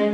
Oke,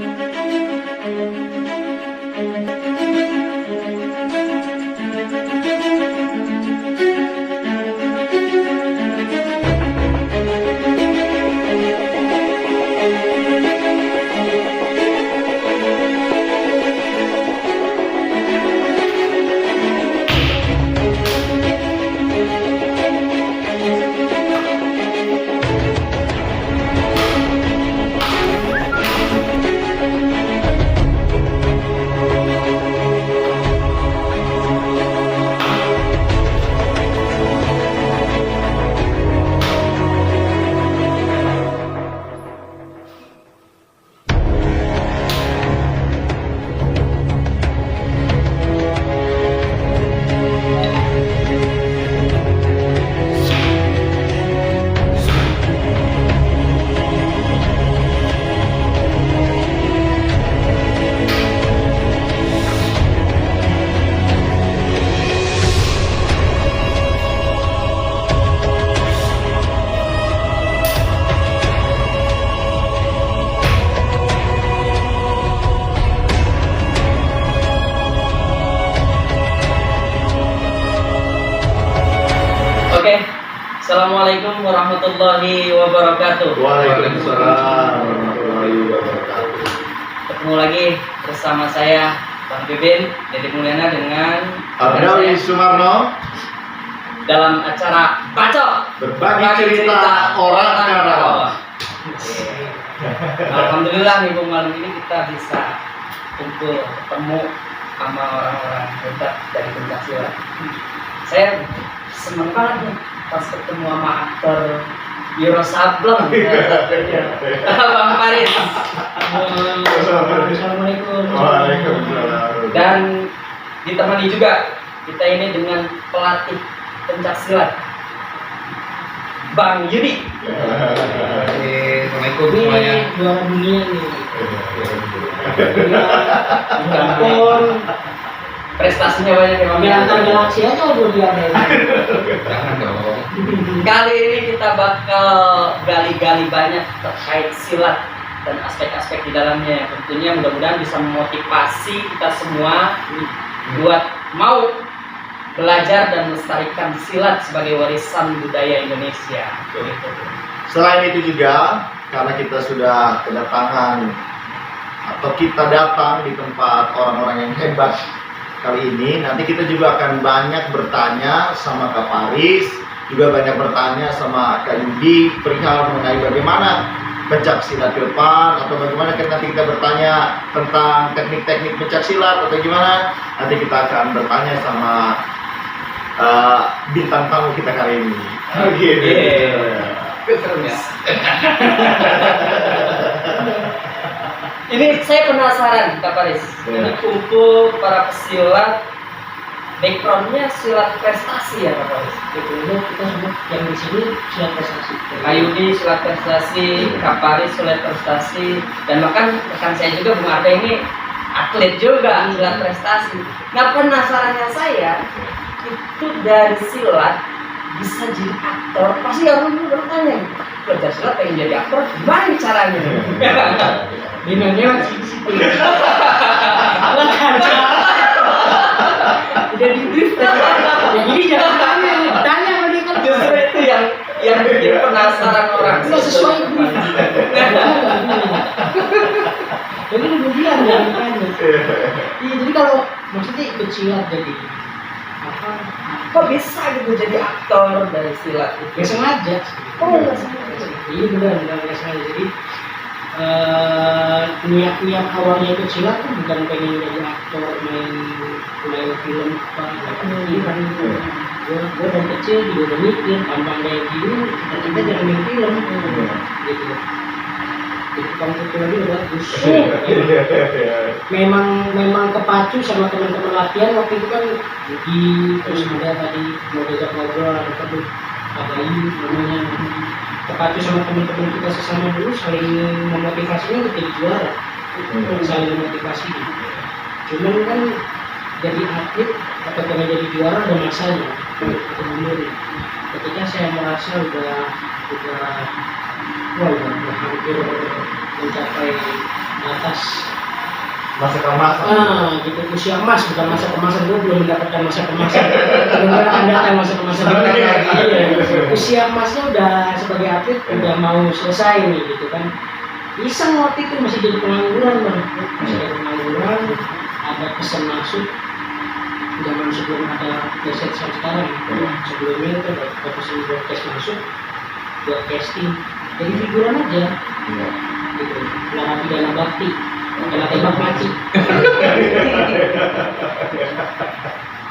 Assalamualaikum warahmatullahi wabarakatuh. Waalaikumsalam warahmatullahi wabarakatuh. Ketemu lagi bersama saya Bang Bibin, Deddy Mulyana dengan Abdawi Sumarno dalam acara Bacot berbagi cerita orang Karawang. Alhamdulillah nih Bung, malam ini kita bisa kumpul ketemu sama orang-orang hebat dari pencaksilat. Saya seneng banget nih pas ketemu sama aktor Wiro Sableng. Bang Faris. Assalamualaikum. Waalaikumsalam. Dan ditemani juga kita ini dengan pelatih pencaksilat Bang Yudi. Assalamualaikum Ini semuanya. juara dunia nih. Ya ampun, prestasinya banyak ya Bang. Antar galaksi aja udah diadain. Jangan dong. Kali ini kita bakal gali-gali banyak terkait silat dan aspek-aspek di dalamnya. Tentunya mudah-mudahan bisa memotivasi kita semua buat mau belajar dan melestarikan silat sebagai warisan budaya Indonesia. Gitu. Selain itu juga karena kita sudah kedatangan atau kita datang di tempat orang-orang yang hebat kali ini, nanti kita juga akan banyak bertanya sama Kak Faris, juga banyak bertanya sama Kak Yudi perihal mengenai bagaimana pencaksilat ke depan, atau bagaimana nanti kita bertanya tentang teknik-teknik pencaksilat atau gimana. Nanti kita akan bertanya sama bintang tamu kita kali ini. Gitu. Serem ya. Ini saya penasaran Kak Faris. Ini kumpul para pesilat, backgroundnya silat prestasi ya Kak Faris. Itu kita sebut yang di sini silat prestasi. Kak Yudi silat prestasi, Kak Faris silat prestasi, dan bahkan rekan saya juga Bung Arda ini atlet juga silat prestasi. Nah penasarannya saya itu dari silat bisa jadi aktor, pasti orang bertanya, belajar silat pengen jadi aktor, gimana caranya? Dinanya masih di situ. Udah di brief. Jadi jangan tanya sama dia kan. Justru itu yang bikin penasaran orang. Nggak sesuai brief. Jadi kemudian jangan tanya. Iya, jadi kalau maksudnya ikut silat jadi apa? Kok bisa gitu jadi aktor dari silat itu? Gak sengaja. Oh, nggak sengaja. Iya benar gak sengaja. Jadi niat awalnya ikut silat tuh bukan pengen jadi aktor main film apa kan gue dari kecil juga udah mikir tampang kayak gini kita jangan main film gitu. Jadi kamu itu lagi udah bagus. Memang kepacu sama teman-teman latihan waktu itu kan di terus ada tadi mau diajak ngobrol ada tuh Abayu namanya, kepacu sama teman-teman kita sesama dulu saling memotivasinya untuk jadi juara, saling memotivasi gitu. Cuman kan jadi atlet atau pengen jadi juara ada masanya, kemudian ketika saya merasa udah hampir mencapai atas Masa keemasan. gitu, usia emas, bukan masa kemasan. Gue belum mendapatkan masa kemasan. Benar Anda yang masa kemasan. Iya, usia emasnya udah sebagai atlet udah mau selesai nih gitu kan. Iseng waktu itu masih jadi pengangguran, Bang. Masih jadi pengangguran, ada pesan masuk zaman sebelum ada preset sekarang. Sebelumnya itu ada pesan broadcast masuk buat casting. Jadi figuran aja. Gitu. Narapidana bakti. Kena tembak mati.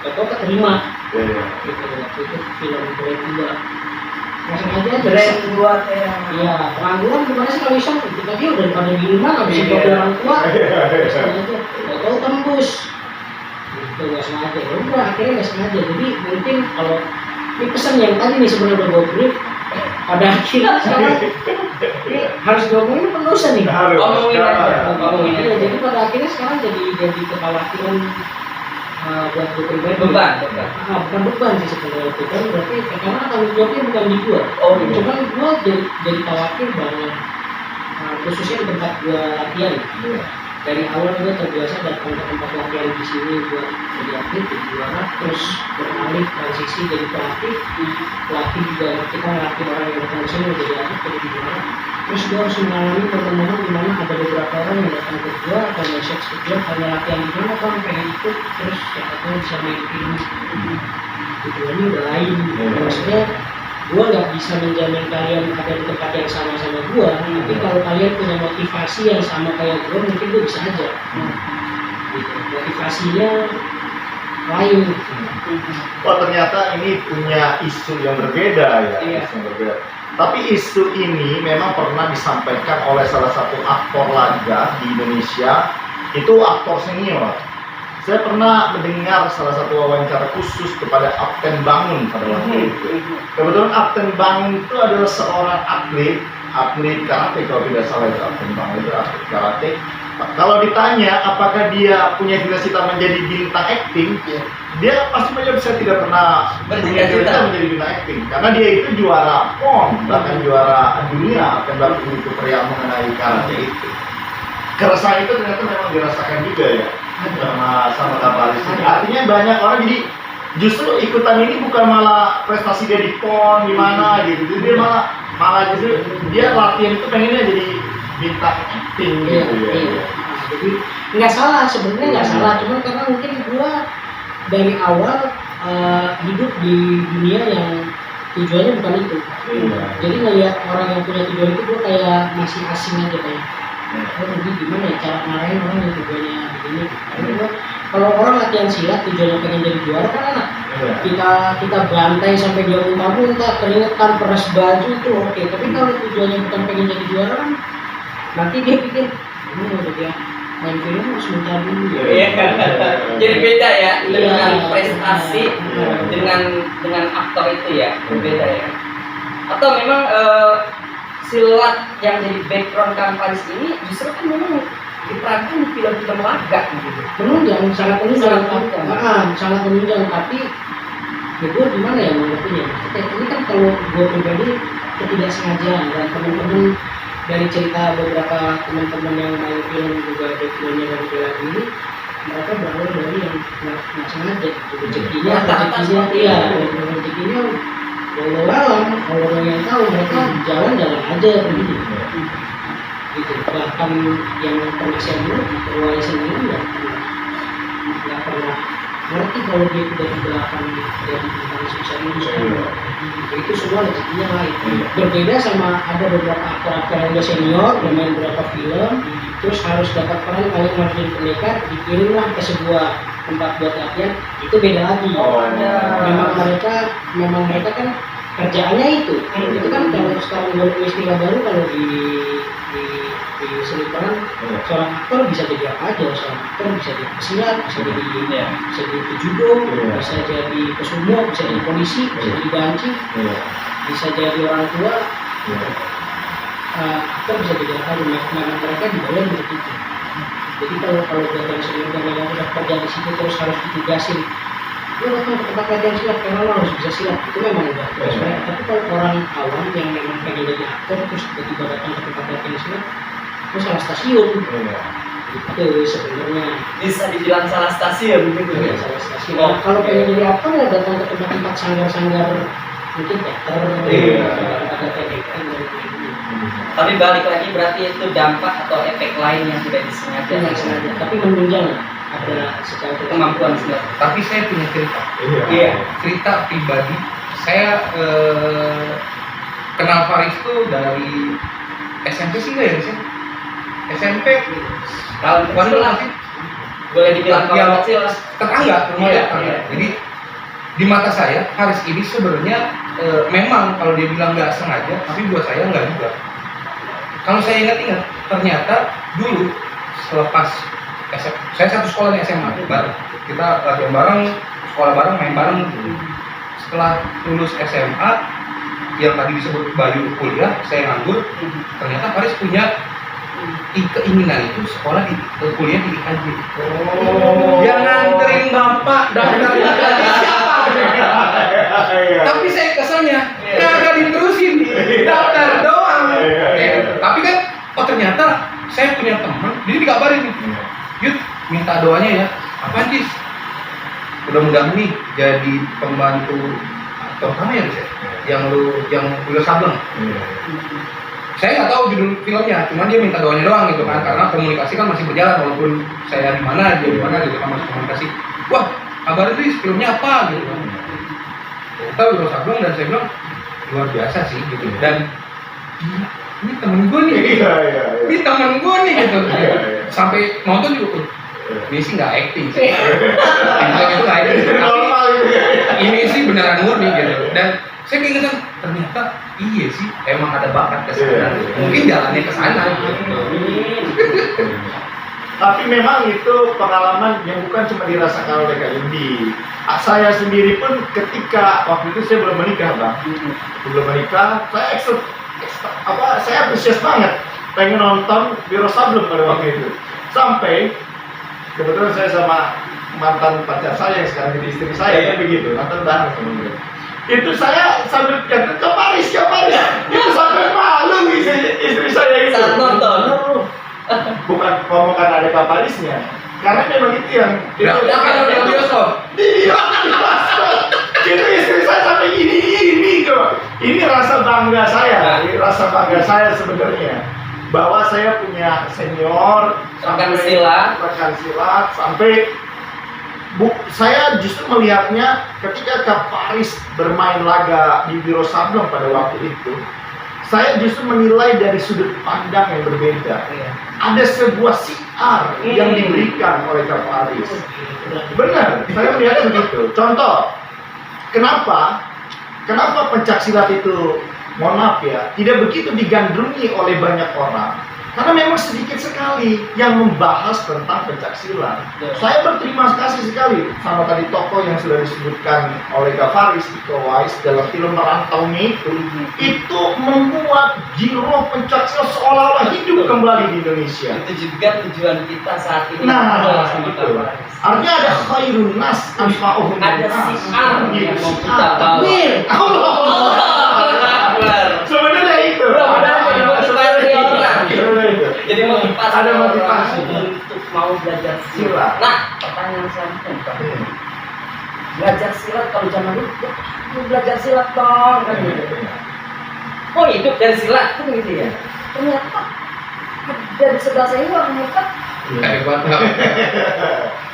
Kau keterima. Gitu, waktu itu film Brand 2. Langsung aja Brand 2 teh. Iya, pengangguran gimana sih kalau iseng? Kita dia udah pada di rumah nggak bisa bawa orang tua. Langsung aja, nggak tahu tembus. Gitu, nggak sengaja. Ya udah, akhirnya nggak sengaja. Jadi mungkin kalau ini pesan yang tadi nih sebenarnya udah gue brief. Pada akhirnya sekarang ini harus diomongin penulisan nih. Omongin aja. Iya, jadi pada akhirnya sekarang jadi kekhawatiran buat gue pribadi. Beban. Bukan beban sih sebenarnya itu kan berarti karena tanggung jawabnya bukan di gua. Iya. Cuman gua jadi khawatir banget khususnya di tempat gua latihan. Dari awal gua terbiasa datang ke tempat latihan di sini buat jadi atlet, jadi juara, terus beralih transisi jadi pelatih. Pelatih juga kita ngelatih orang yang datang ke sini jadi atlet, jadi juara. Terus gue harus mengalami momen-momen di mana ada beberapa orang yang datang ke gue atau message ke gue hanya latihan di mana kan pengen ikut, terus siapa tahu bisa main film. Tujuannya udah lain. Maksudnya gue nggak bisa menjamin kalian ada di tempat yang sama sama gue, tapi kalau kalian punya motivasi yang sama kayak gue mungkin gue bisa aja. Gitu. Motivasinya lain. Oh ternyata ini punya isu yang berbeda ya. Iya. Isu yang berbeda. Tapi isu ini memang pernah disampaikan oleh salah satu aktor laga di Indonesia, itu aktor senior. Saya pernah mendengar salah satu wawancara khusus kepada Apten Bangun pada waktu itu. Kebetulan Apten Bangun itu adalah seorang atlet karate kalau tidak salah itu Apten Bangun itu atlet karate. Kalau ditanya apakah dia punya cita-cita menjadi bintang acting, dia pasti menjawab saya tidak pernah punya cita menjadi bintang acting karena dia itu juara PON, bahkan juara dunia tembak itu pria mengenai karate itu. Keresahan itu ternyata memang dirasakan juga ya sama Kaparis. Artinya banyak orang jadi justru ikutan ini bukan malah prestasi dia di PON di mana gitu, jadi dia malah justru dia latihan itu pengennya jadi bintang acting gitu ya. Jadi nggak salah sebenarnya, nggak salah, cuman karena mungkin gua dari awal hidup di dunia yang tujuannya bukan itu. Jadi ngelihat orang yang punya tujuan itu gua kayak masih asing aja kayak. Jadi gimana ya cara ngarahin orang yang tujuannya begini? Karena gua kalau orang latihan silat tujuannya pengen jadi juara kan enak. Kita bantai sampai dia muntah-muntah, keringetan, peras baju itu oke. Tapi kalau tujuannya bukan pengen jadi juara kan nanti dia pikir ini udah dia main film harus muntah dulu. Jadi beda ya dengan Iya. prestasi dengan aktor itu ya, berbeda ya. Atau memang silat yang jadi background Kamparis ini justru kan memang diperankan di film-film laga gitu. Menunjang, sangat menunjang, Sangat sangat menunjang. Tapi ya gue gimana ya mengertinya? Ini kan kalau gue pribadi ketidaksengajaan dan teman-teman dari cerita beberapa teman-teman yang main film juga backgroundnya dari bela diri, mereka berawal dari yang nggak sengaja. Rezekinya walau orang yang tahu mereka jalan-jalan aja begitu. Gitu. Bahkan yang pernah saya bilang perwalisan ini nggak pernah ngerti kalau dia tiba-tiba akan jadi tentang sukses ini. Itu semua rezekinya lain. Berbeda sama ada beberapa aktor-aktor yang udah senior, udah main beberapa film, terus harus dapat peran kalian harus jadi pendekat, dikirimlah ke sebuah tempat buat latihan, itu beda lagi. Memang mereka kan kerjaannya itu kan kalau sekarang baru istilah baru kalau di seni peran seorang aktor bisa jadi apa aja, seorang aktor bisa jadi pesilat, bisa jadi pejudo, bisa jadi pesumo, bisa jadi polisi, bisa jadi banci, bisa jadi orang tua, aktor bisa jadi apa aja. Memang mereka dibayar untuk itu. Jadi kalau buat yang senior dan yang udah kerja di situ terus harus ditugasin, lu datang ke tempat latihan silat karena lo harus bisa silat, itu memang udah tugas mereka. Tapi kalau orang awam yang memang pengen jadi aktor terus tiba-tiba datang ke tempat latihan silat, itu salah stasiun. Iya. Itu sebenarnya Bisa dibilang salah stasiun gitu ya. salah stasiun. Oh, Kalau oke. pengen jadi aktor ya datang ke tempat-tempat sanggar-sanggar mungkin teater, Iya. ada TDK dan lain-lain. Tapi balik lagi berarti itu dampak atau efek lain yang tidak disengaja. Tidak sengaja, tapi menunjang ada secara Kemampuan sendiri. Tapi saya punya cerita. Iya. Cerita pribadi. Saya kenal Faris tuh dari SMP sih nggak ya sih? SMP. Tahun Waduh kecil lah. sih. Boleh dibilang Ya, tahun kecil lah. Tetangga, rumah Iya, tetangga. iya. Jadi di mata saya Faris ini sebenarnya memang kalau dia bilang nggak sengaja, tapi buat saya nggak juga. Kalau saya ingat-ingat, ternyata dulu selepas SMA, saya satu sekolah di SMA bareng. Kita latihan bareng, sekolah bareng, main bareng. Setelah lulus SMA, yang tadi disebut Bayu kuliah, saya nganggur. Ternyata Faris punya keinginan itu sekolah di kuliah di IKJ. Oh. Dia nganterin bapak daftar IKJ siapa? Iya. Tapi saya keselnya kagak diterusin, daftar doang. Tapi kan, oh ternyata saya punya teman, jadi dikabarin nih, Yud minta doanya ya. Apaan Cis? Mudah-mudahan nih jadi pembantu terutama ya Cis, yang Wiro Sableng. Saya nggak tahu judul filmnya, cuman dia minta doanya doang gitu kan, karena komunikasi kan masih berjalan walaupun saya di mana dia di mana gitu kan, masih komunikasi. Wah, kabar itu filmnya apa gitu kan. Kita Wiro Sableng dan saya bilang luar biasa sih gitu, dan gila, ini temen gue nih, Iya, iya, iya. ini temen gue nih gitu. Iya, iya. Sampai nonton juga, ini sih nggak acting sih, itu nggak acting, tapi Normal gitu ya. ini sih beneran murni gitu. Dan saya keingetan ternyata iya sih emang ada bakat ke sana, Iya. mungkin jalannya ke sana gitu. Tapi memang itu pengalaman yang bukan cuma dirasakan oleh Kak Indi. Saya sendiri pun ketika waktu itu saya belum menikah, Bang. Belum menikah, saya antusias banget pengen nonton Wiro Sableng pada waktu itu. Sampai kebetulan saya sama mantan pacar saya yang sekarang jadi istri saya kan begitu, nonton bareng sama dia. Itu saya sambil kata ke Paris, itu sampai malu istri saya itu. Saat nonton. Bukan ngomong karena ada Kak Parisnya, karena memang itu yang Ya kan udah bioskop. Iya, itu istri saya sampai ini tuh. Ini rasa bangga saya, ini rasa bangga saya sebenarnya bahwa saya punya senior Rekan silat. sampai saya justru melihatnya ketika Kak Paris bermain laga di Wiro Sableng pada waktu itu, saya justru menilai dari sudut pandang yang berbeda. Ada sebuah siar yang diberikan oleh Kak Paris. Benar, saya melihat begitu. Contoh, kenapa pencaksilat itu, mohon maaf ya, tidak begitu digandrungi oleh banyak orang? Karena memang sedikit sekali yang membahas tentang pencaksilat. Saya berterima kasih sekali sama tadi tokoh yang sudah disebutkan oleh Kak Faris, Iko Uwais dalam film Merantaunya itu membuat giroh pencaksilat seolah-olah hidup kembali di Indonesia. Itu juga tujuan kita saat ini. Nah, sama itu. Kak Faris. Artinya ada khairun nas anfa'uhum Ada linnas. siar yang mau kita Siar. bawa. Takbir. Akbar. Sebenarnya itu. Mudah-mudahan jadi motivasi orang. Sebenarnya itu. Jadi motivasi Ada orang motivasi. untuk mau belajar silat. Silat. Nah, pertanyaan selanjutnya Pak. Belajar silat kalau zaman dulu, "Lu belajar silat dong," kan gitu. Oh, hidup dari silat kan gitu ya. Ternyata dari sebelah saya ini orang hebat. Kayak buat nggak?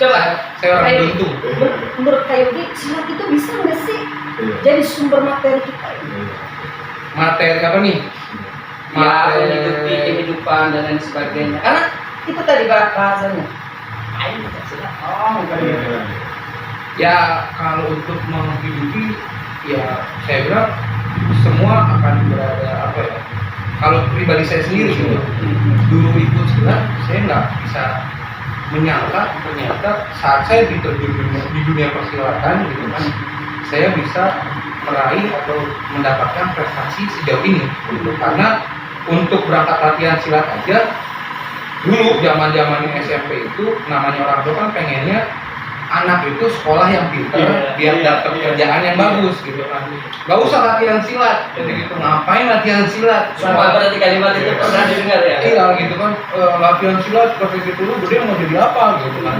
Coba, Saya orang Kayak- beruntung. menurut Kak Yogi, silat itu bisa nggak sih Iya. jadi sumber materi kita ini? Materi apa nih? Ya, menghidupi kehidupan dan lain sebagainya. Karena itu tadi bahasanya. Ayo kita silat. Oh, kan gitu. Ya kalau untuk menghidupi, ya saya bilang semua akan berada apa ya? Kalau pribadi saya sendiri gitu, dulu ikut silat, saya nggak bisa menyangka ternyata saat saya diterjun di dunia persilatan gitu kan, saya bisa meraih atau mendapatkan prestasi sejauh ini. Gitu. Karena untuk berangkat latihan silat aja, dulu zaman SMP itu namanya orang tua kan pengennya anak itu sekolah yang pintar biar dapat kerjaan yang bagus gitu kan. Gak usah latihan silat gitu, ngapain latihan silat? Sumpah berarti kalimat itu pernah didengar ya? Iya gitu kan, latihan silat seperti itu lu gede mau jadi apa gitu kan.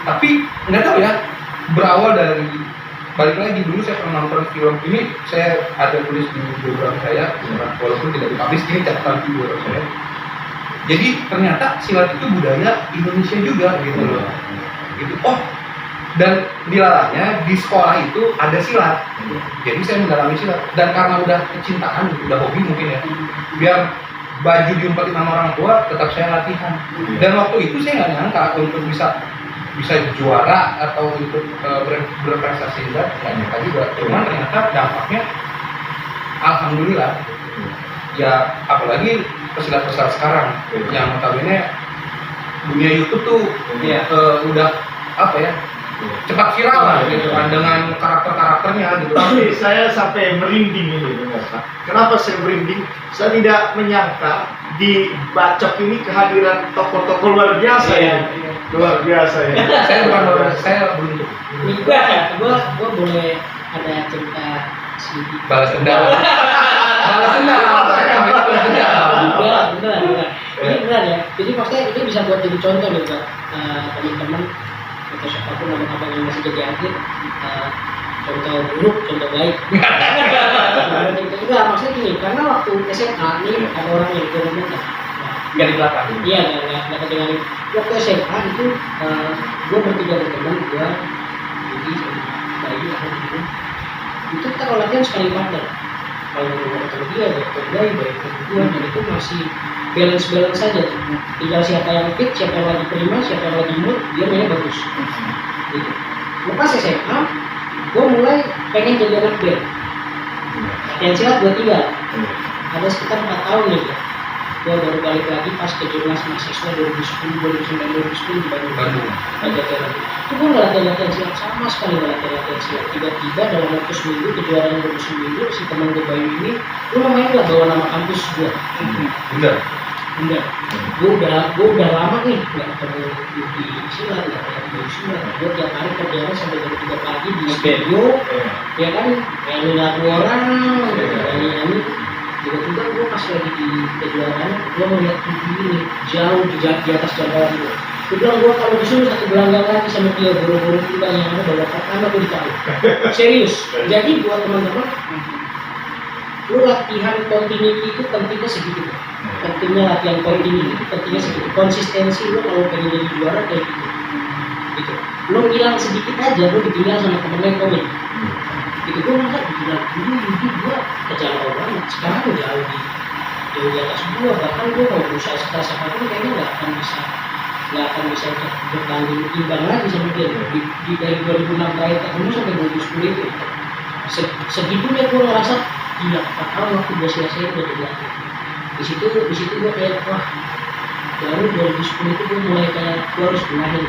Tapi nggak tahu ya, berawal dari balik lagi dulu saya pernah nonton film ini, saya ada tulis di biografi saya, walaupun tidak dipublish, ini catatan di biografi saya. Jadi ternyata silat itu budaya Indonesia juga gitu loh. Gitu. Oh, dan dilalahnya di sekolah itu ada silat. Jadi saya mendalami silat dan karena udah kecintaan, udah hobi mungkin ya. Biar baju diumpetin sama orang tua, tetap saya latihan. Dan waktu itu saya nggak nyangka untuk bisa juara atau untuk berprestasi silat, nggak nyangka juga. Cuman ternyata dampaknya, alhamdulillah. Ya apalagi pesilat-pesilat sekarang yang notabene dunia YouTube tuh udah apa ya, cepat viral lah gitu kan dengan karakter-karakternya gitu. Tapi saya sampai merinding ini dengar Pak. Kenapa saya merinding? Saya tidak menyangka di Bacok ini kehadiran tokoh-tokoh luar biasa ya. Luar biasa ya. Saya beruntung. Gua boleh ada cerita sedikit. Balas dendam. Beneran. Ini beneran ya. Jadi maksudnya ini bisa buat jadi contoh nih buat teman-teman atau siapapun abang-abang yang masih jadi atlet, contoh buruk, contoh baik. Enggak, maksudnya gini, karena waktu SMA nih ada orang yang ngomong Nggak di belakang. iya, nggak kedengaran. Waktu SMA itu gue bertiga berteman, gue Budi sama Bayu atau gitu. Itu kita kalau latihan sekali partner. Kalau mau ketemu dia, ketemu Bayu, ketemu gue, dan itu masih balance saja. Tinggal siapa yang fit, siapa yang lagi prima, siapa yang lagi mood, dia mainnya bagus. Gitu. Lepas SMA, gue mulai pengen jadi anak band. Latihan silat gue tinggal. Ada sekitar 4 tahun nih. Gue baru balik lagi pas ke jurnas mahasiswa 2010, 2009, 2010 di Bandung. Itu gue nggak latihan silat sama sekali, nggak latihan silat. Tiba-tiba dalam waktu seminggu kejuaraan 2009, si teman gue Bayu ini, lu namanya nggak bawa nama kampus gue. Bener. Gue udah lama nih nggak ketemu di silat, nggak ketemu di silat. Gue tiap hari kerjanya sampai jam 3 pagi di studio, ya kan, nyanyi lagu orang, nyanyi. Tiba-tiba gue pas lagi di kejuaraan, gue melihat TV ini jauh di atas jangkauan gue. Gue bilang, gue kalau disuruh satu gelanggang lagi sama dia, buru-buru kita yang ada bawa pertama gue dicari. Serius. Jadi buat teman-teman, lu latihan continuity itu pentingnya segitu. Pentingnya latihan continuity itu pentingnya segitu. Konsistensi lu kalau pengen jadi juara kayak gitu. Lu hilang sedikit aja, lu ditinggal sama temennya komen. Gitu, gue nggak dibilang dulu gue kejauhan banget, sekarang udah jauh di atas gue, bahkan gue mau berusaha sekeras apapun kayaknya nggak akan bisa berbanding imbang lagi sama dia. Di dari 2006 terakhir ketemu sampai 2010 itu segitunya gue ngerasa iya, 4 tahun waktu gue sia-sia udah jadi atlet. Di situ gue kayak wah, baru 2010 itu gue mulai kayak gue harus benahin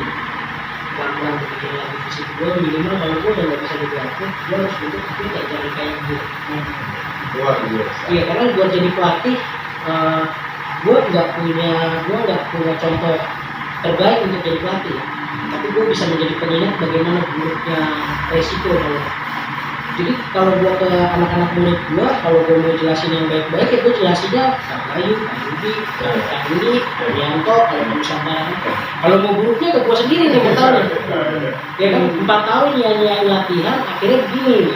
pelan-pelan berpikir lagi di situ. Gue minimal kalau gue udah nggak bisa jadi atlet, gue harus bentuk tapi nggak jadi kayak gue. Luar biasa. Iya, karena buat jadi pelatih, gue nggak punya contoh terbaik untuk jadi pelatih. Tapi gue bisa menjadi pengingat bagaimana buruknya resiko kalau. Jadi kalau gue ke anak-anak murid gue, kalau gue mau jelasin yang baik-baik, ya gue jelasinnya Kak Bayu, Kak Yudi, Kak Yudi, Kak Yanto, kalau Nusantara. Kalau mau buruknya ke gue sendiri nih, 4 tahun. Ya kan, 4 tahun yang latihan, akhirnya begini.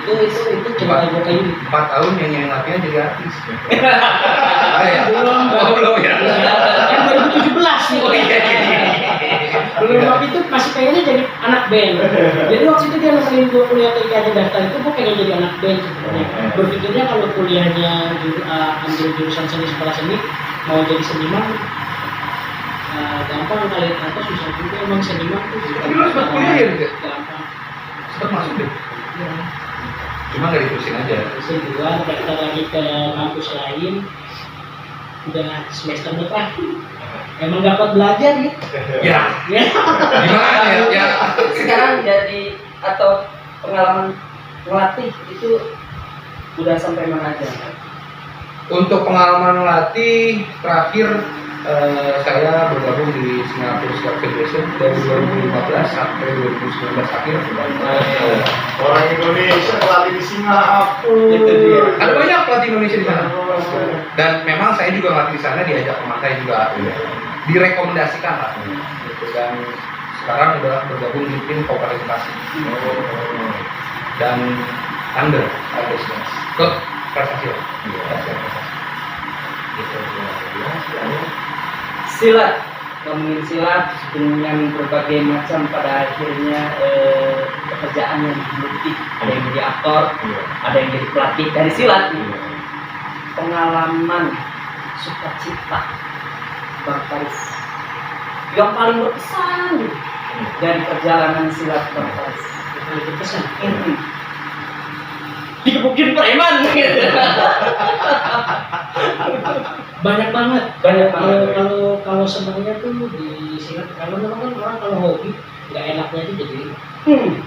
Itu cerita gue kayak gitu. 4 tahun yang latihan jadi artis. Belum ya. Kan 2017 nih. Oh iya. Belum, waktu itu masih pengennya jadi anak band. Jadi waktu itu dia nemenin gue kuliah ketika aja daftar itu, gue pengen jadi anak band sebenarnya. Berpikirnya kalau kuliahnya ambil jurusan seni, sekolah seni, mau jadi seniman gampang kali, atau susah juga emang seniman tuh. Tapi lu sempat kuliah ya? Gampang. Sempat masuk deh. Ya. Cuma nggak diterusin aja. Terusin dua, daftar lagi ke kampus lain. Udah semester depan. Emang dapat belajar gitu. Ya. Gimana ya? Sekarang jadi atau pengalaman melatih itu udah sampai mana aja? Untuk pengalaman melatih terakhir saya bergabung di Singapore Silat Federation dari 2015 sampai 2019 akhir. Orang Indonesia pelatih di Singapura. Itu dia. Ada banyak pelatih Indonesia di sana. Dan memang saya juga ngelatih di sana, diajak teman saya juga direkomendasikan lah. Gitu. Dan sekarang udah bergabung di tim Kabupaten Bekasi dan under 11 klub prestasi lah. Gitu. Silat, ngomongin silat dengan berbagai macam pada akhirnya pekerjaan yang dimiliki. Ada yang jadi aktor, ada yang jadi pelatih dari silat. Pengalaman sukacita Bang Faris yang paling berkesan gitu, dari perjalanan silat Bang Faris. Yang paling berkesan. Dikebukin preman gitu. Banyak banget. Banyak banget. Kalau sebenarnya tuh di silat, kalau memang kan orang kalau hobi nggak enaknya itu jadi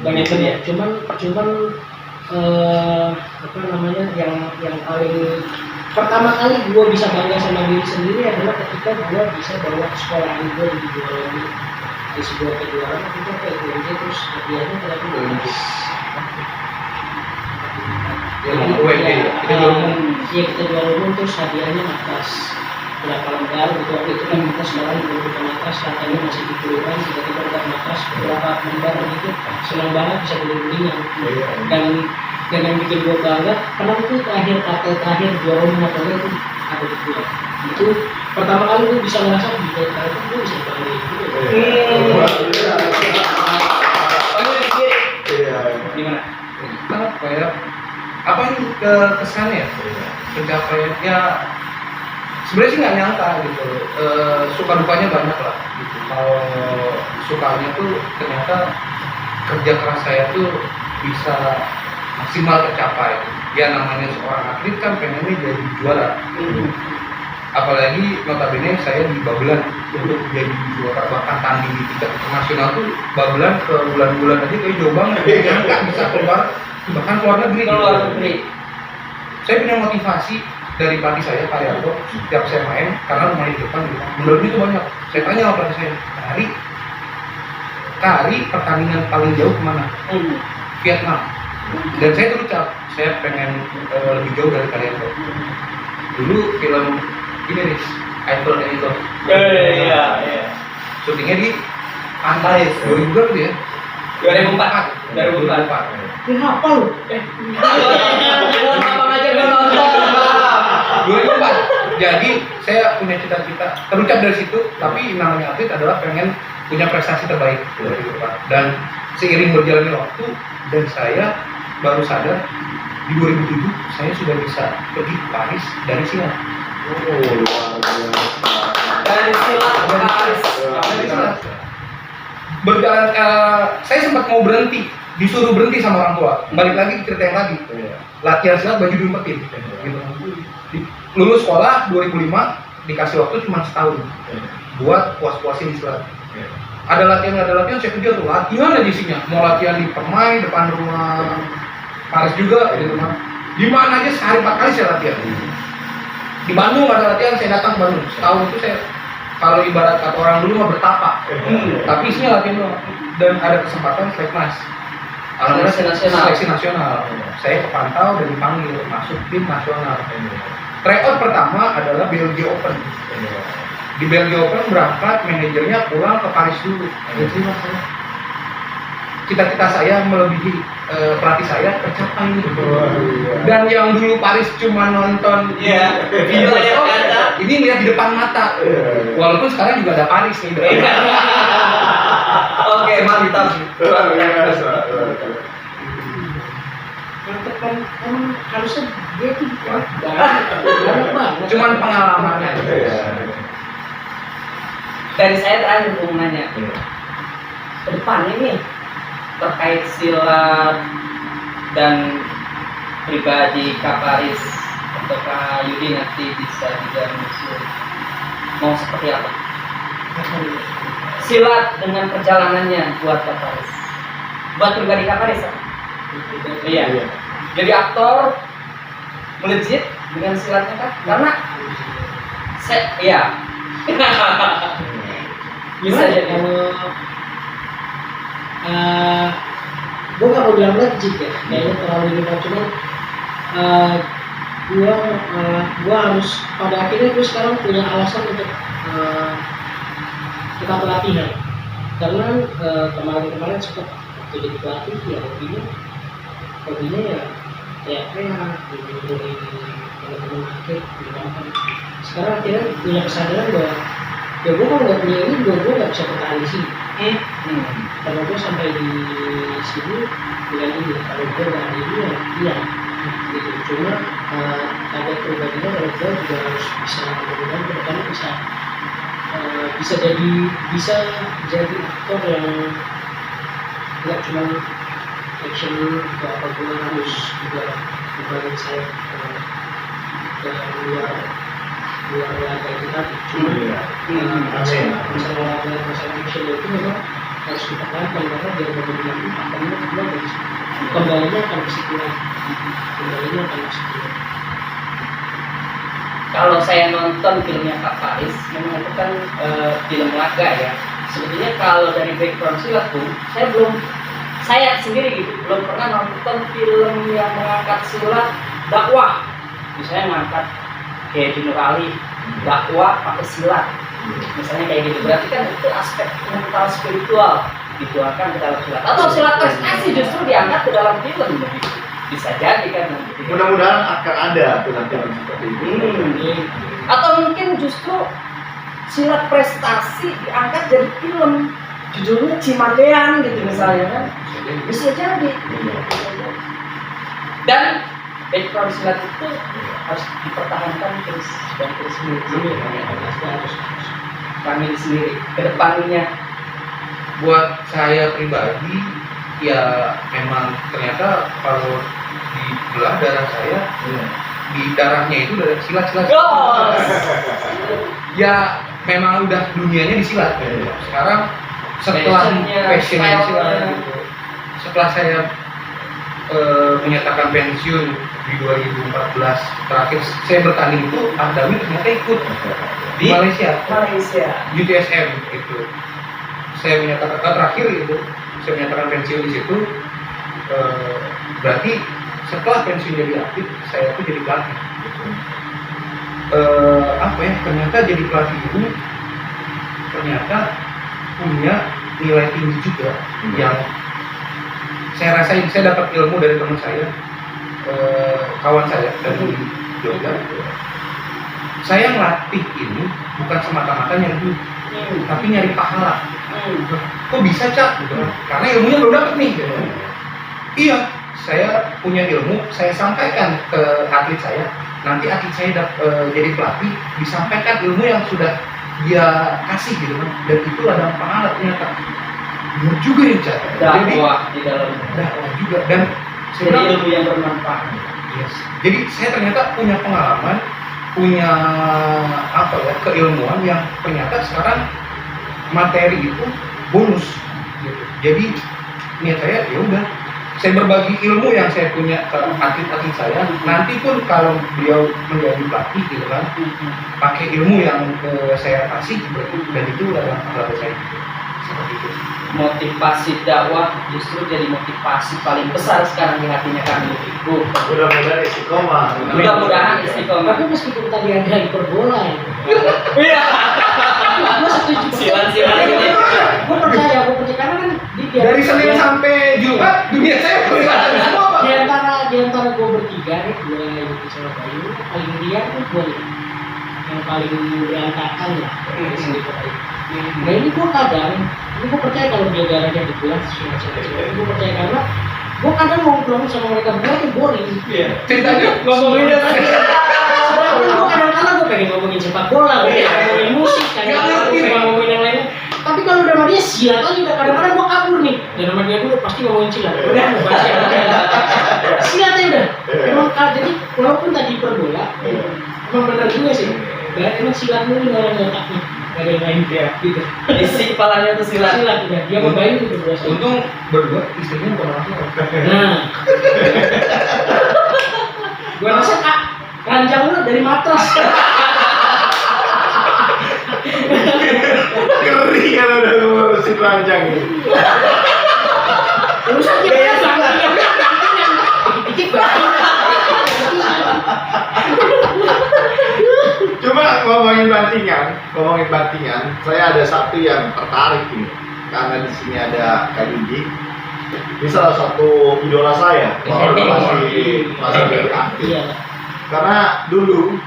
banyak banget. Cuman apa namanya yang paling pertama kali gue bisa bangga sama diri sendiri adalah ketika gue bisa bawa sekolahan gue di juara di sebuah kejuaraan kita kayak gue terus hadiahnya ternyata bagus. Kita juara umum terus hadiahnya atas berapa lembar gitu. Waktu itu kan kita sekarang bukan atas, katanya masih dipulihkan, tiba-tiba dapat atas berapa lembar gitu. Senang banget bisa beli-belinya. Dan yang bikin gue bangga, karena itu terakhir juara umum motornya itu ada di gue. Itu pertama kali gue bisa ngerasa di daerah itu gue bisa bangga gitu. Gimana? Apa ya? Apa yang kesannya? Pencapaian ya sebenarnya sih nggak nyangka gitu. Suka dukanya banyak lah gitu. Kalau sukanya tuh ternyata kerja keras saya tuh bisa maksimal tercapai. Ya namanya seorang atlet kan pengennya jadi juara. Apalagi notabene saya di Babelan untuk jadi juara, bahkan tanding di tingkat internasional tuh Babelan ke bulan-bulan aja kayak jauh banget. Nggak bisa keluar, bahkan keluar negeri. Saya punya motivasi dari pelatih saya, Pak Yarto, setiap saya main, karena rumahnya di depan, menurutnya itu banyak. Saya tanya sama pelatih saya, Kari pertandingan paling jauh kemana? Vietnam. Dan saya terucap, saya pengen lebih jauh dari kalian. Dulu film ini nih, Eiffel Tower. Iya. Syutingnya di pantai 2000 berapa tuh ya? 2004. Ini apa lu? Abang aja gak nonton. 2004. Jadi saya punya cita-cita terucap dari situ, tapi namanya atlet adalah pengen punya prestasi terbaik dari depan. Dan seiring berjalannya waktu dan saya baru sadar di 2007 saya sudah bisa pergi ke Paris dari silat. Dari silat ke Paris. Berjalan, saya sempat mau berhenti, disuruh berhenti sama orang tua. Balik lagi ke cerita yang tadi, latihan silat baju diumpetin. Gitu. Lulus sekolah 2005, dikasih waktu cuma setahun buat puas-puasin di silat. Ada latihan, saya kerja tuh latihan aja isinya. Mau latihan di Permai, depan rumah Paris juga, di rumah. Di mana aja sehari 4 kali saya latihan. Di Bandung ada latihan, saya datang ke Bandung. Setahun itu saya, kalau ibarat kata orang dulu mah bertapa. Tapi isinya latihan doang. Dan ada kesempatan seleksi seleksi nasional. Saya kepantau dan dipanggil masuk tim nasional. Tryout pertama adalah Belgia Open. Di Belgia Open berangkat, manajernya pulang ke Paris dulu. Cita-cita saya melebihi pelatih saya tercapai nih. Dan yang dulu Paris cuma nonton Gila ya kaca. ini lihat di depan mata. Walaupun sekarang juga ada Paris nih. Oke, mantap. Kan harusnya dia tuh banyak banget. Cuman pengalamannya. Dari saya terakhir mau nanya, ke depan ini terkait silat dan pribadi Kak Faris atau Kak Yudi nanti bisa juga muncul mau seperti apa? Silat dengan perjalanannya buat Kak Faris, buat pribadi Kak Faris. Iya. Jadi aktor melejit dengan silatnya kan? Karena saya, iya. Bisa gimana jadi. kalau gue gak mau bilang legit ya, kayaknya terlalu gitu, cuman gue harus pada akhirnya gue sekarang punya alasan untuk kita pelatihan, karena kemarin sempat waktu jadi pelatih ya hobinya ya dari teman-teman akhir kan. Sekarang akhirnya punya kesadaran bahwa ya gue kalau nggak punya ini gue nggak bisa bertahan di sini. Kalau gue sampai di sini dengan ini, kalau gue nggak ada ini ya iya gitu. Cuma ada pribadinya kalau gue juga harus bisa mudah-mudahan ke depannya bisa jadi aktor yang nggak cuma action atau apa, gue harus juga kembali saya ke luar laga itu tadi. Cuma masalah action itu memang harus kita lakukan karena biar bagaimana akannya kedua dari situ. Kembalinya akan ke situ lagi. Kalau saya nonton filmnya Kak Faris, memang itu kan film laga ya. Sebetulnya kalau dari background silat pun, saya sendiri gitu, belum pernah nonton film yang mengangkat silat dakwah. Misalnya ngangkat kayak di Nur Ali, dakwah pakai silat. Misalnya kayak gitu, berarti kan itu aspek mental spiritual dituangkan ke dalam silat. Atau silat prestasi justru diangkat ke dalam film begitu. Bisa jadi kan nanti. Mudah-mudahan akan ada film-film seperti itu. Atau mungkin justru silat prestasi diangkat jadi film, judulnya Cimagean gitu misalnya kan. Bisa jadi. Dan background silat itu harus dipertahankan terus dan terus harus kami sendiri kedepannya. Buat saya pribadi ya memang ternyata kalau di belah darah saya di darahnya itu udah silat-silat. Ya memang udah dunianya di silat. Sekarang setelah passionnya silat gitu. Setelah saya menyatakan pensiun di 2014 terakhir saya bertanding itu Ardami ternyata ikut di Malaysia UTSM itu. Saya menyatakan terakhir itu saya menyatakan pensiun di situ, berarti setelah pensiun jadi atlet saya tuh jadi pelatih. Ternyata jadi pelatih itu ternyata punya nilai tinggi juga yang saya rasain. Saya dapat ilmu dari teman saya, kawan saya dari Jogja. Saya melatih ini bukan semata-mata nyari duit, tapi nyari pahala. Kok bisa Cak? Gitu. Karena ilmunya belum dapat nih. Gitu. Iya, saya punya ilmu, saya sampaikan ke atlet saya. Nanti atlet saya jadi pelatih, disampaikan ilmu yang sudah dia kasih gitu kan. Dan itu ada pahala ternyata. Benar juga ya Cak. Dakwah di dalam dakwah juga dan jadi ilmu yang bermanfaat. Yes. Jadi saya ternyata punya pengalaman, punya keilmuan yang ternyata sekarang materi itu bonus gitu. Jadi niat saya ya udah saya berbagi ilmu yang saya punya ke atlet-atlet saya. Nanti pun kalau beliau menjadi pelatih gitu kan, pakai ilmu yang saya kasih dan itu adalah pahala saya. Seperti itu. Motivasi dakwah justru jadi motivasi paling besar sekarang di hatinya kami. Mudah-mudahan istiqomah. Mudah-mudahan istiqomah. Tapi meskipun tadi ada hiperbola ya, Iya. gue setuju. Silat-silat ini. Gue percaya karena kan Dari Senin sampai Jumat dunia saya bersilat semua Pak. di antara gue bertiga nih, gue yang di Surabaya paling liar tuh gue yang paling berantakan lah di sini kota ini. Nah ini gue percaya kalau dia darahnya dibuat silat-silat, gue percaya karena gue kadang ngobrol sama mereka berdua tuh boring. Ceritanya Ngomongin Gue kadang-kadang gue pengen ngomongin sepak bola, gue pengen ngomongin musik, kadang-kadang gue pengen ngomongin yang lainnya. Tapi kalau udah sama dia silat aja, udah kadang-kadang gue kabur nih. Dan sama dia dulu pasti ngomongin silat. Udah, gue baca silat aja udah. Emang jadi walaupun tadi perbola, emang benar juga sih. Emang silat mulu orang otaknya. Gak ada yang lain dia gitu. isi kepalanya tuh silat. Silat udah, dia main gitu biasa. untung berdua istrinya bukan orang tua. Nah, gue rasa kak ranjang lu dari matras. Ngeri kan panjang ini. Urusan kita banget yang dikit-dikit banget. Cuma ngomongin bantingan, saya ada satu yang tertarik ini. Karena di sini ada Kak Yudi. Ini salah satu idola saya. Masih very aktif. Iya. Karena dulu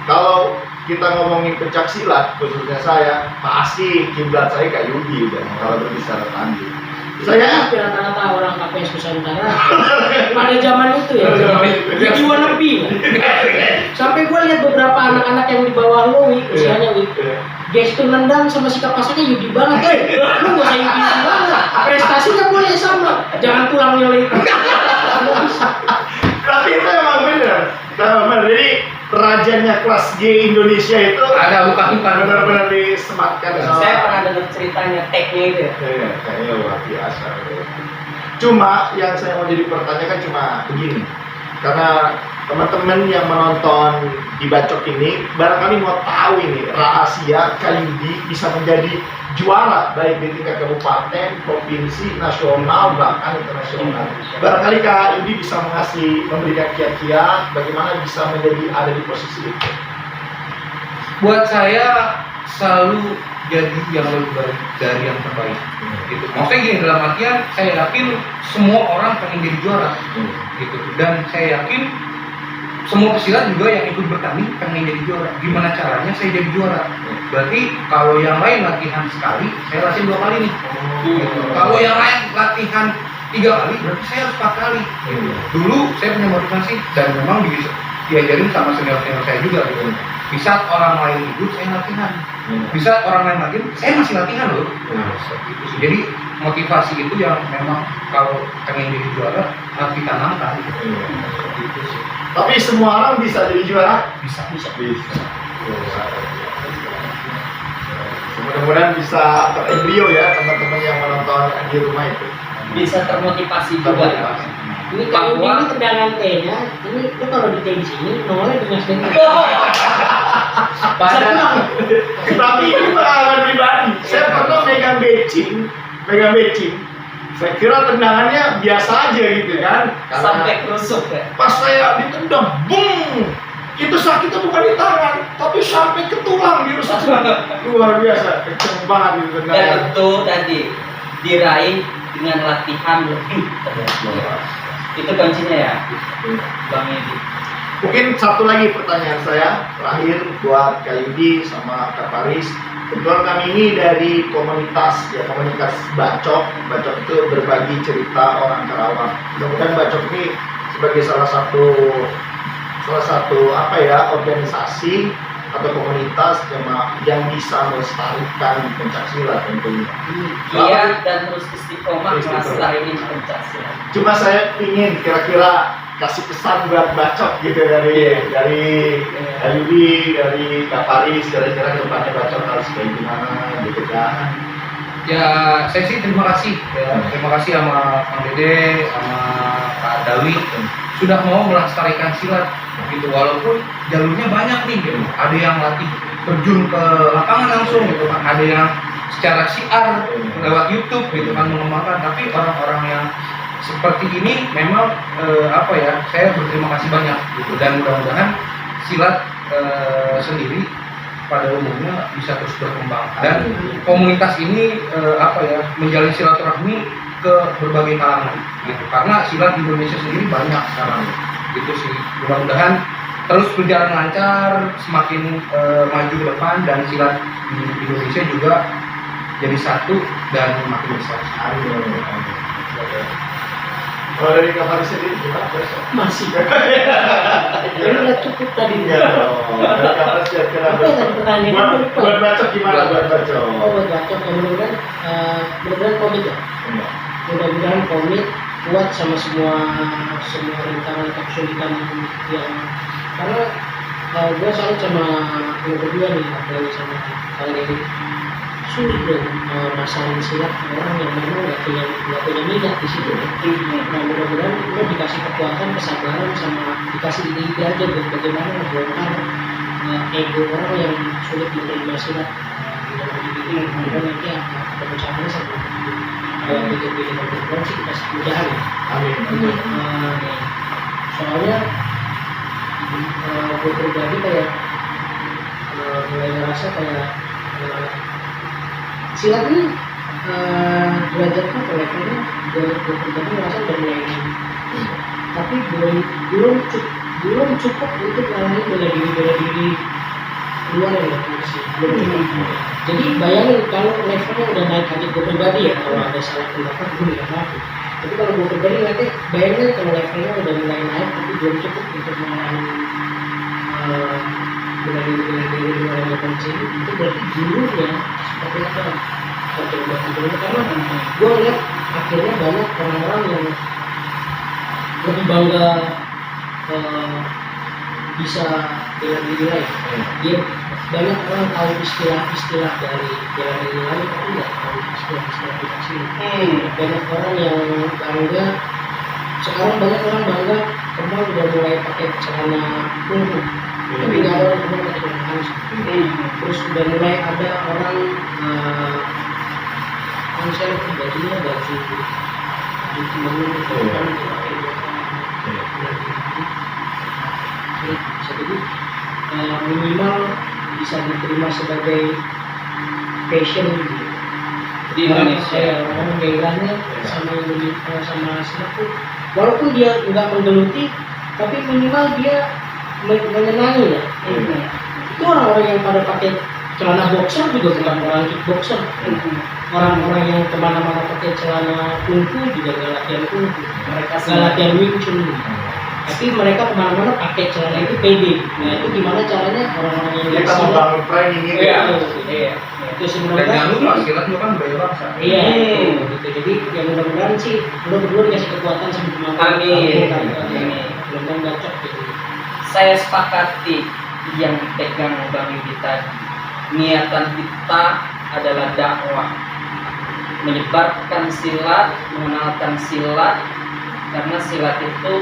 kalau kita ngomongin pencak silat, khususnya saya, pasti kiblat saya Kak Yudi udah kalau berbicara tanding. Saya Hampir rata-rata orang KPS Nusantara pada zaman itu ya. Zaman itu. Jadi wannabe. Sampai gue lihat beberapa anak-anak yang di bawah lo, usianya gestur nendang sama sikap pasaknya Yudi banget. Lu gak usah Yudi banget. Prestasinya boleh sama. Jangan tulang nyolek. tapi itu emang bener. Jadi rajanya kelas G Indonesia itu Ada bukan benar-benar disematkan sama. Saya pernah dengar ceritanya tag-nya itu ya. Iya, kayaknya luar biasa. Cuma yang saya mau jadi pertanyakan cuma begini, karena teman-teman yang menonton di Bacok ini barangkali mau tahu ini rahasia Kak Yudi bisa menjadi juara baik di tingkat kabupaten, provinsi, nasional bahkan internasional. Barangkali Kak Yudi bisa memberikan kiat-kiat bagaimana bisa menjadi ada di posisi itu. Buat saya selalu jadi yang lebih baik dari yang terbaik gitu. Maksudnya gini, dalam artian saya yakin semua orang pengen jadi juara gitu, dan saya yakin semua pesilat juga yang ikut bertanding pengen jadi juara. Gimana caranya saya jadi juara? Berarti kalau yang lain latihan sekali, saya latihan 2 kali nih gitu. Kalau yang lain latihan 3 kali, berarti saya harus 4 kali gitu. Dulu saya punya motivasi dan memang diajarin sama senior-senior saya juga gitu. Di saat orang lain hidup, saya latihan. Di saat orang lain latihan, saya masih latihan loh. Gitu sih. Jadi motivasi itu yang memang kalau pengen jadi juara harus ditanamkan gitu. Gitu sih. Tapi semua orang bisa jadi juara? Bisa. Mudah-mudahan bisa terembrio ya teman-teman yang menonton di rumah itu. Bisa termotivasi juga. Ini kalau ini tendangan T-nya, ini lu kalau di T di sini nongolnya di Nasdem. Tapi ini pengalaman pribadi. Saya pernah megang becing. Saya kira tendangannya biasa aja gitu kan. Sampai kerusuk ya. Pas saya ditendang, bung, itu sakitnya bukan di tangan, tapi sampai ke tulang dirusuk. Luar biasa, kenceng banget itu Dan tendangan. itu tadi diraih dengan latihan lebih terus. Itu kuncinya ya, Bang Yudi. Mungkin satu lagi pertanyaan saya terakhir buat Kak Yudi sama Kak Paris. Kebetulan kami ini dari komunitas Bacok. Bacok itu berbagi cerita orang Karawang. Mudah-mudahan Bacok ini sebagai salah satu organisasi atau komunitas yang bisa melestarikan pencaksilat tentunya. Giat dan terus istiqomah melestarikan pencaksilat. Cuma saya ingin kira-kira kasih pesan buat Bacok gitu dari Kak Yudi, dari Kak Paris, kira-kira kedepannya Bacok harus kayak gimana gitu kan. Ya, saya sih terima kasih ya. Terima kasih sama Kang Dede, sama Kak Dawi sudah mau melestarikan silat gitu, walaupun jalurnya banyak nih gitu. Ada yang latih terjun ke lapangan langsung gitu kan, ada yang secara siar lewat YouTube gitu kan mengembangkan, tapi orang-orang yang seperti ini memang saya berterima kasih banyak gitu, dan mudah-mudahan silat sendiri pada umumnya bisa terus berkembang dan komunitas ini menjalin silaturahmi ke berbagai kalangan gitu, karena silat di Indonesia sendiri banyak sekarang gitu sih. Mudah-mudahan terus berjalan lancar, semakin maju ke depan, dan silat di Indonesia juga jadi satu dan makin besar. Kalau dari Kak Paris sendiri gimana? Masih. Ini udah cukup tadi. Iya dong. Dari Kak Paris kira-kira Apa yang tadi pertanyaannya? buat Bacok gimana buat Bacok? Oh, buat Bacok ya, mudah-mudahan komit ya. Mudah-mudahan komit, kuat sama semua rintangan atau kesulitan yang karena gue salut sama yang berdua nih, apalagi sama Kang Deddy. Sulit dong masalah silat orang yang memang nggak punya minat di situ. Nah, mudah-mudahan lo dikasih kekuatan, kesabaran, sama dikasih ide aja buat bagaimana membongkar ego orang yang sulit menerima silat di dalam hidup ini. Mudah-mudahan nanti pemecahannya sebelum yang pilih nomor sih kita mudahan ya. Amin. Soalnya gue pribadi kayak mulai ngerasa kayak silat ini belajarnya ke levelnya gue pribadi ngerasa udah mulai tapi belum cukup untuk ngalamin bela diri luar ya belum cukup. Jadi bayangin kalau levelnya udah naik aja gue pribadi ya, kalau ada salah pendapat gue nggak mampu. Tapi kalau gue pribadi nanti bayangin kalau levelnya udah mulai naik tapi belum cukup untuk mengalami bela diri luar yang penting, itu berarti dulunya seperti apa karena gue lihat akhirnya banyak orang-orang yang lebih bangga bisa bela diri lain. Dia banyak orang tahu istilah dari bela diri lain tapi nggak tahu istilah kita sini. Banyak orang yang bangga sekarang, banyak orang bangga Kemal udah mulai pakai celana kungfu tapi nggak ada orang Kemal pakai celana halus. Terus udah mulai ada orang konser bajunya baju temen itu kan pakai bisa jadi minimal bisa diterima sebagai passion Di Indonesia. orang gairahnya sama Indonesia sama Singapura, walaupun dia nggak menggeluti tapi minimal dia menyenangi ya. Itu orang-orang yang pada pakai celana boxer juga bukan orang kickboxer. Orang-orang yang kemana-mana pakai celana kungfu juga nggak latihan kungfu, mereka nggak latihan Wing Chun. Tapi mereka kemana-mana pakai celana itu pede. Nah itu gimana caranya orang-orang yang Kita membangun framing ini. Iya. itu Dan sebenarnya jangan lupa silat juga kan budaya bangsa. iya gitu. Jadi yang mudah-mudahan sih lo berdua dikasih kekuatan sama kemampuan Amin. mudah-mudahan gacok gitu. Saya sepakati yang pegang Bang Yudi tadi. Niatan kita adalah dakwah, menyebarkan silat, mengenalkan silat, karena silat itu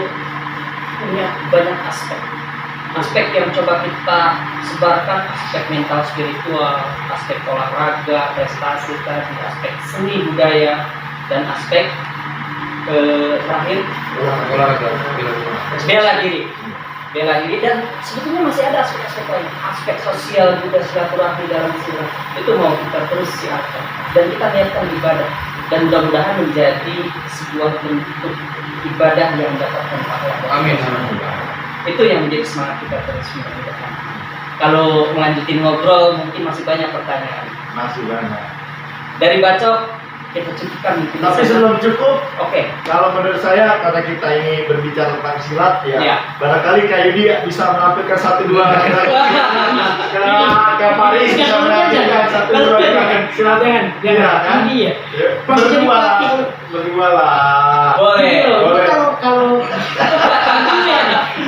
punya banyak aspek yang coba kita sebarkan, aspek mental spiritual, aspek olahraga, prestasi tadi, aspek seni budaya, dan aspek terakhir Olahraga. bela diri, dan sebetulnya masih ada aspek-aspek lain, aspek sosial juga, silaturahmi dalam silat itu mau kita terus siapkan, dan kita niatkan ibadah, dan mudah-mudahan menjadi sebuah bentuk ibadah yang mendapatkan pahala. Amin. Itu yang menjadi semangat kita terus mudah-mudahan. Kalau melanjutin ngobrol mungkin masih banyak pertanyaan Masih banyak. dari Bacok, kita cukupkan mungkin. Tapi sebelum cukup, Oke. kalau menurut saya karena kita ini berbicara tentang silat ya, Ya. barangkali Kak Yudi bisa menampilkan satu dua Kak Paris bisa menampilkan satu dua gerakan silat. Iya kan? Iya. Berdua lah. Boleh. Boleh. Kalau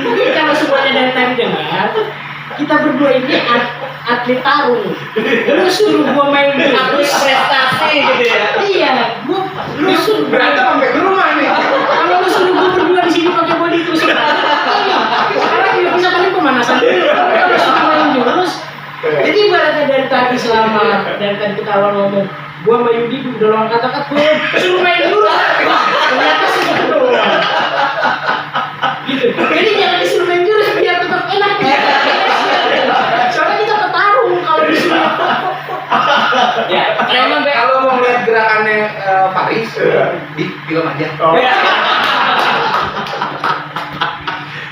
mungkin kalau semuanya dari tadi dengar, kita berdua ini atlet tarung. Lu suruh gua main Harus prestasi gitu ya. Iya, lu suruh Berantem sampai ke rumah nih. kalau lu suruh gua berdua di sini pakai body terus sekarang juga bisa paling pemanasan dulu. Kalau suruh main jurus, jadi ibaratnya dari tadi selama dari tadi kita awal ngomong, gua sama Yudi udah lawan kata-kata, gua suruh main dulu. Ternyata sudah doang. Gitu. Jadi jangan disuruh main jurus biar tetap enak. Soalnya kita petarung kalau disuruh. Ya, memang Bek. Kalau mau lihat gerakannya Paris di film aja. Oh.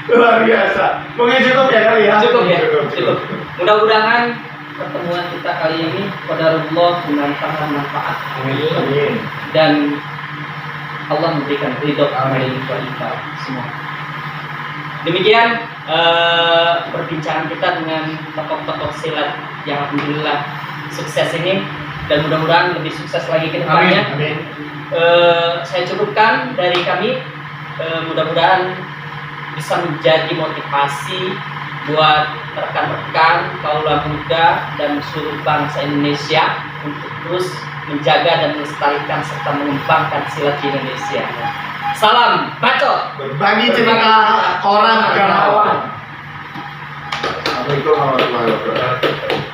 Luar biasa. Mungkin cukup ya kali ya. Cukup ya. Cukup. Mudah-mudahan pertemuan kita kali ini qadarullah mendatangkan manfaat. Amin. Dan Allah memberikan ridho kepada kita semua. Demikian perbincangan kita dengan tokoh-tokoh silat yang alhamdulillah sukses ini, dan mudah-mudahan lebih sukses lagi ke depannya. Amin. Saya cukupkan dari kami. Mudah-mudahan bisa menjadi motivasi buat rekan-rekan kaula muda dan seluruh bangsa Indonesia untuk terus menjaga dan melestarikan serta mengembangkan silat di Indonesia. Salam Bacok. Berbagi cerita orang ke lawan. Assalamualaikum warahmatullahi wabarakatuh.